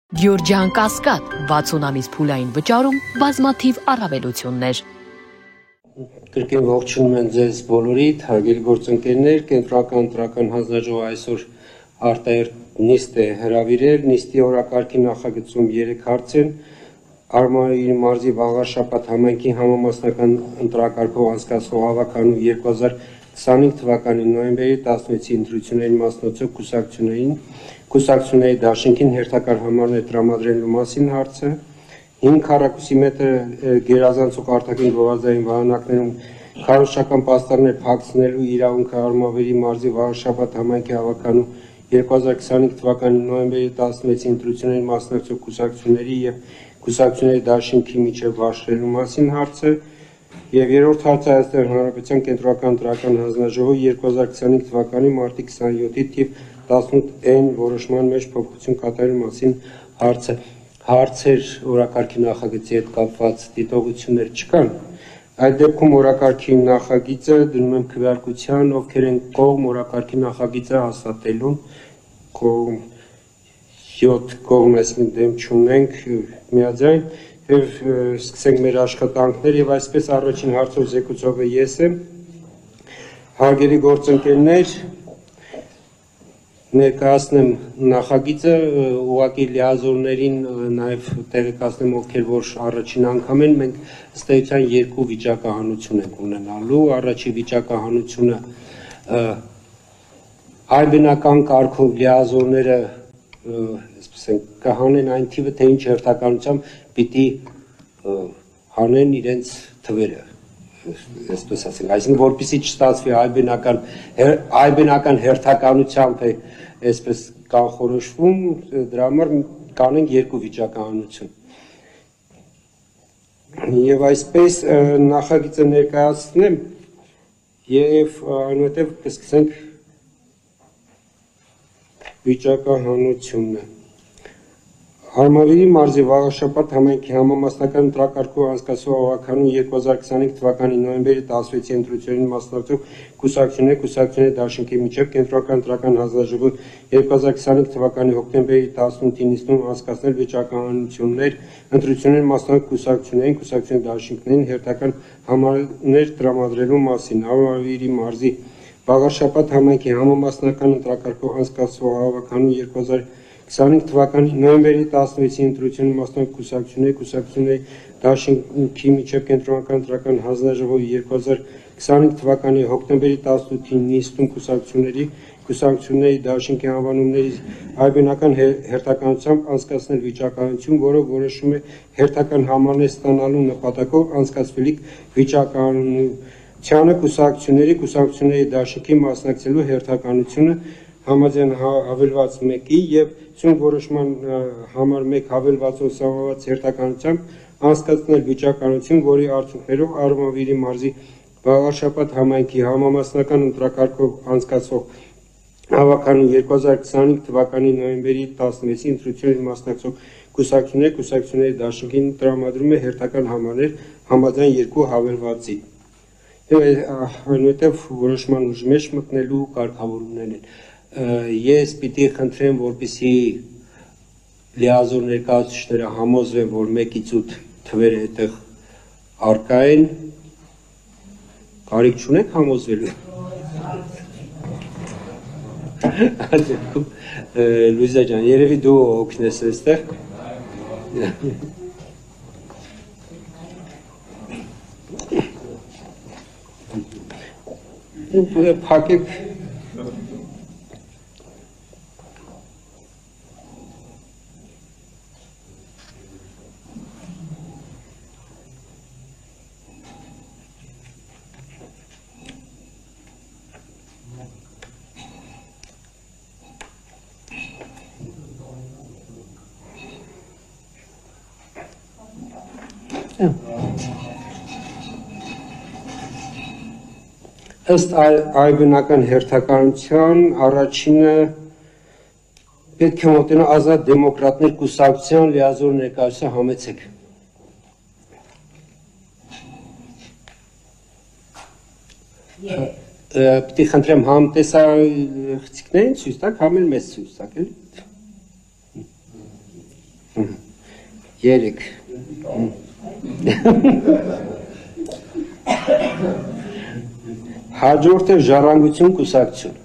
Գյորջյան Կասկադ 60 ամիս փուլային վճարում բազմաթիվ առավելություններ։ Կրկին ողջունում են ձեզ բոլորիդ, հարգելի գործընկերներ, կենտրոնական ընտրական հանձնաժողովը այսօր արտահերթ նիստ է հրավիրել, նիստի օրակարգի նախագծում 3 հարց են, Արմավիրի մարզի Վաղարշապատ համայնքի համամասնական ընտրակարգով անցկացվող ավականու 2025 թվականի նոյեմբերի 16-ի ընտրությունների մասնակցող կուսակցությունների դաշինքին հերթական համարներ տրամադրելու մասին հարցը, 5 քառակուսի մետր գերազանցող արտաքին գովազդային վահանակներում քարոզչական պաստառներ փակցնելու իրավունքը Արմավիրի մարզի Վաղարշապատ համայնքի ավականու 2025 թվականի նոյեմբերի 16-ի ընտրությունների մասնակցող կուսակցությունների եւ կուսակցությունների դաշինքի միջև բաշխելու մասին հարցը եւ երրորդ հարցը Հայաստանի Հանրապետության կենտրոնական ընտրական հանձնաժողովի 2025 թվականի մարտի 27-ի թիվ 18N որոշման մեջ փոփոխություն կատարելու մասին հարցը հարցեր օրակարգի նախագծի հետ կապված դիտողություններ չկան այդ դեպքում օրակարգի նախագիծը դնում եմ քվեարկության ովքեր են կողմ օրակարգի նախագիծը հաստատելուն կողմ 7 կողմ այսինքն դեմ չունենք միաձայն եւ սկսենք մեր աշխատանքները եւ այսպես առաջին հարցով զեկուցողը ես եմ հարգելի գործընկերներ ներկայացնեմ նախագիծը ուղղակի լիազորներին նաեւ տեղեկացնեմ ովքեր որ առաջին անգամ են մենք ըստ էության երկու վիճակահանություն ենք ունենալու առաջի վիճակահանությունը այբնական կարգով լիազորները այսպես են կհանեն այն թիվը թե ինչ հերթականությամբ պիտի հանեն իրենց թվերը այսպես ասենք այսինքն որպեսզի չստացվի այբնական հերթականությամբ է այսպես կանխորոշվում դրա համար կանենք երկու վիճակահանություն եւ այսպես նախագիծը ներկայացնեմ եւ այնուհետեւ կսկսենք վիճակահանությունը Արմավիրի մարզի Վաղարշապատ համայնքի համամասնական ընտրակարգով անցկացվող ավականու 2025 թվականի նոյեմբերի 16-ի ընտրություններին մասնակցող կուսակցությունների դաշինքի միջև կենտրոնական ընտրական հանձնաժողովի 2025 թվականի հոկտեմբերի 18-ի նիստում անցկացնել վիճակահանություններ ընտրություններին մասնակցող կուսակցությունների դաշինքներին հերթական համարներ տրամադրելու մասին Արմավիրի մարզի Վաղարշապատ համայնքի համամասնական ընտրակարգով անցկացվող ավականու 2025 թվականի նոյեմբերի 16-ի ընտրությունների մասնակցող կուսակցությունների դաշինքի միջև կենտրոնական ընտրական հանձնաժողովի 2025 թվականի հոկտեմբերի 18-ի նիստում կուսակցությունների դաշինքի անվանումների այբնական հերթականությամբ անցկացնել վիճակահանություն, որը որոշում է հերթական համարներ ստանալու նպատակով անցկացվելիք վիճակահանությանը կուսակցությունների դաշինքի մասնակցելու հերթականությունը համաձայն հավելված 1-ի եւ ցույց որոշման համար 1 հավելվածով սահմանված հերթականությամբ անցկացնել վիճակահանություն, որի արդյունքներով Արմավիրի մարզի Վաղարշապատ համայնքի համամասնական ընտրակարգով անցկացվող ավականու 2025 թվականի նոյեմբերի 16-ի ընտրությունների մասնակցող կուսակցությունների դաշինքին տրամադրում է հերթական համարներ համաձայն 2 հավելվածի այնուհետև որոշման ուժի մեջ մտնելու կարգավորումներն են ես պիտի խնդրեմ որպեսզի լիազոր ներկայացուցիչները համոզվեն որ 1-ից 8 թվերը այդտեղ առկա են կարիք չունեք համոզվելու Լուիզա ջան երևի դու օգնես այստեղ փակեք ըստ այբնական հերթականության առաջինը պետք է մոտենալ ազատ դեմոկրատներ կուսակցության լիազոր ներկայացուցիչ համեցեք պիտի խնդրեմ համ տեսախցիկներին ցույց տաք, համ էլ մեզ ցույց տաք, էլի 3 Հաջորդը ժառանգություն կուսակցություն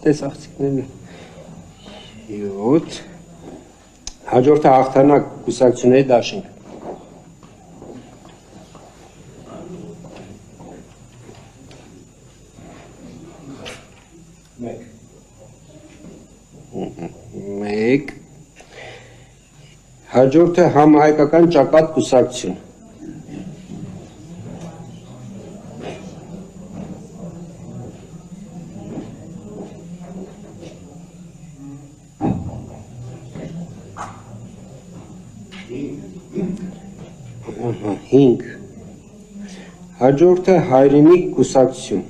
տեսախցիկներն 7 Հաջորդը հաղթանակ կուսակցությունների դաշինք 1 Հաջորդը համահայկական ճակատ կուսակցություն 5 Հաջորդը հայրենիք կուսակցություն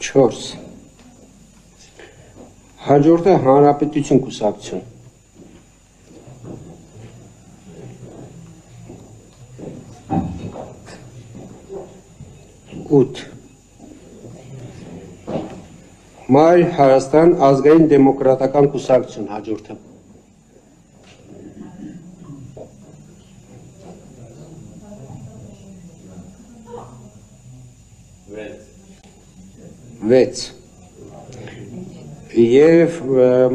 4 Հաջորդը հանրապետություն կուսակցություն 8 Մայր Հայաստան ազգային դեմոկրատական կուսակցություն հաջորդը 6 Եվ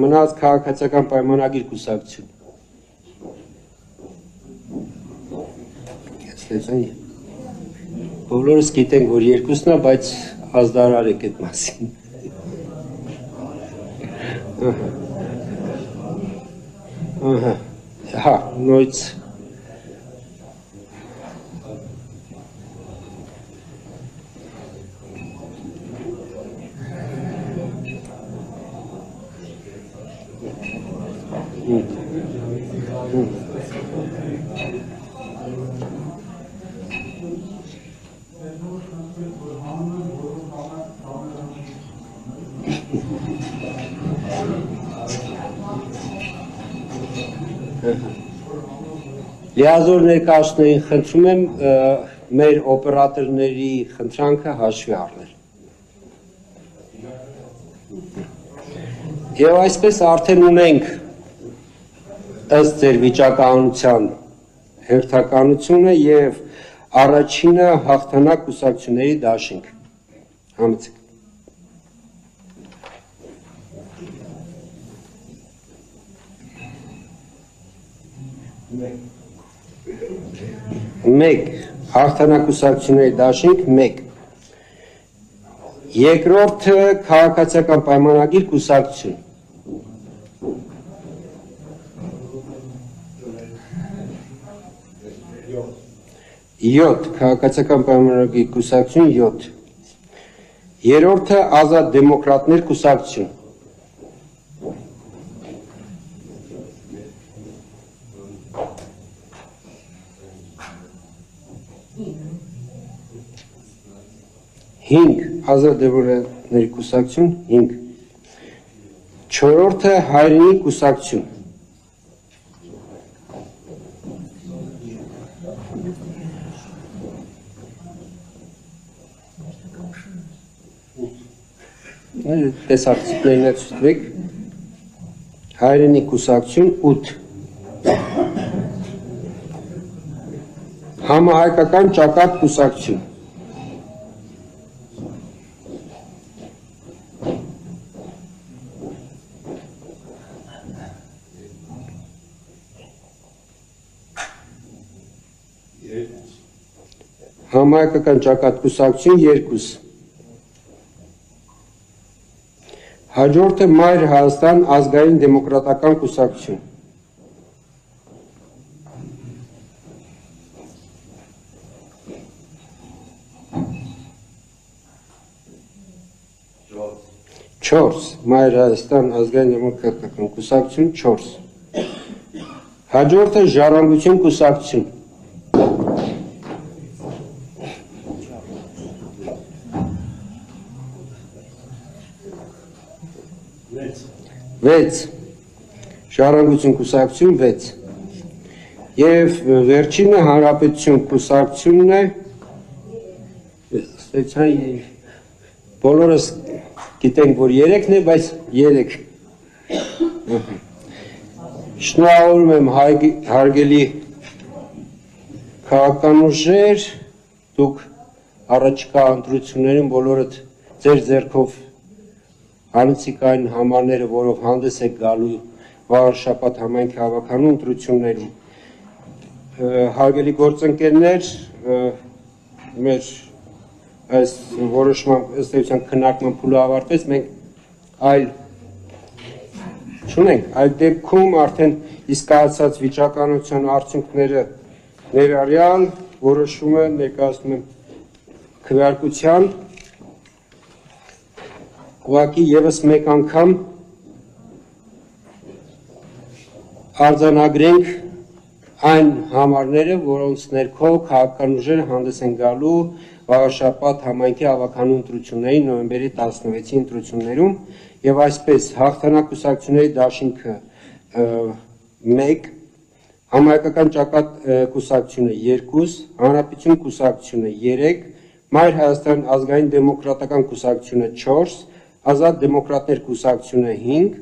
մնաց քաղաքացիական պայմանագիր կուսակցություն Բոլորս գիտենք, որ երկուսն է, բայց ազդարար եք այդ մասին Հա, նույնց Լիազոր ներկայացնողին խնդրում եմ մեր օպերատորների խնդրանքը հաշվի առնել։ Եվ այսպես արդեն ունենք ըստ ձեր վիճակահանության հերթականությունը եւ առաջինը հաղթանակ կուսակցությունների դաշինք։ Համեցեք։ Մեկ հաղթանակուսակցությունների դաշինք 1 Երկրորդը քաղաքացիական պայմանագիր կուսակցություն 7 քաղաքացիական պայմանագիր կուսակցություն 7 Երրորդը ազատ դեմոկրատներ կուսակցություն 5 ազատ դեմոկրատների կուսակցություն 5 Չորրորդը հայրենիք կուսակցություն 8 տեսախցիկներն ցույցեք հայրենիք կուսակցություն 8 Համահայկական ճակատ կուսակցություն 2 Համահայկական ճակատ կուսակցություն 2 Հաջորդը Մայր Հայաստան ազգային դեմոկրատական կուսակցություն 4 Մայր Հայաստան ազգային դեմոկրատական կուսակցություն 4 Հաջորդը ժառանգություն կուսակցություն 5 6 Ժառանգություն կուսակցություն 6 եւ վերջինը Հանրապետություն կուսակցությունն է ստեցան բոլորս գիտենք որ 3-ն է բայց 3 Շնորհավորում եմ հարգելի քաղաքական ուժեր դուք առաջիկա ընտրություններին բոլորդ ձեր ձեռքով անցիկ այն համարները որով հանդես եք գալու վարշապատ համայնքի հավաքանու ընտրություններում հարգելի գործընկերներ մեր այս որոշման ըստ էության քննարկման փուլը ավարտվեց մենք այլ չունենք այդ դեպքում արդեն իսկացած վիճականության արդյունքները ներառյալ որոշումը ներկայացնում եմ քվեարկության ուղղակի եւս մեկ անգամ արձանագրենք այն համարները, որոնց ներքո քաղաքական ուժերը հանդես են գալու վարշապատ համայնքի հավաքանու ընտրությունների նոյեմբերի 16-ի ընտրություններում եւ այսպես հաղթանակ կուսակցությունների դաշինքը 1 համայնքական ճակատ կուսակցությունը 2 հանրապետություն կուսակցությունը 3 Մայր Հայաստան ազգային դեմոկրատական կուսակցությունը 4 ազատ դեմոկրատներ կուսակցությունը 5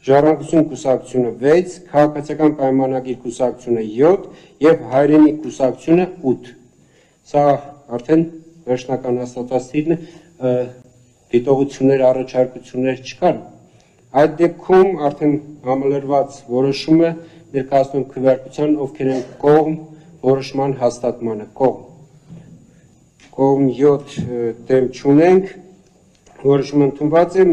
Ժառանգություն կուսակցությունը 6 քաղաքացիական պայմանագիր կուսակցությունը 7 եւ հայրենիք կուսակցությունը 8 Սա արդեն վերջնական հաստատվածն է դիտողություններ առաջարկություններ չկան Այդ դեպքում արդեն համալրված որոշումը ներկայացնում քվեարկության ովքեր են կողմ որոշման հաստատմանը կողմ 7 դեմ չունենք որոշումը ընդունված է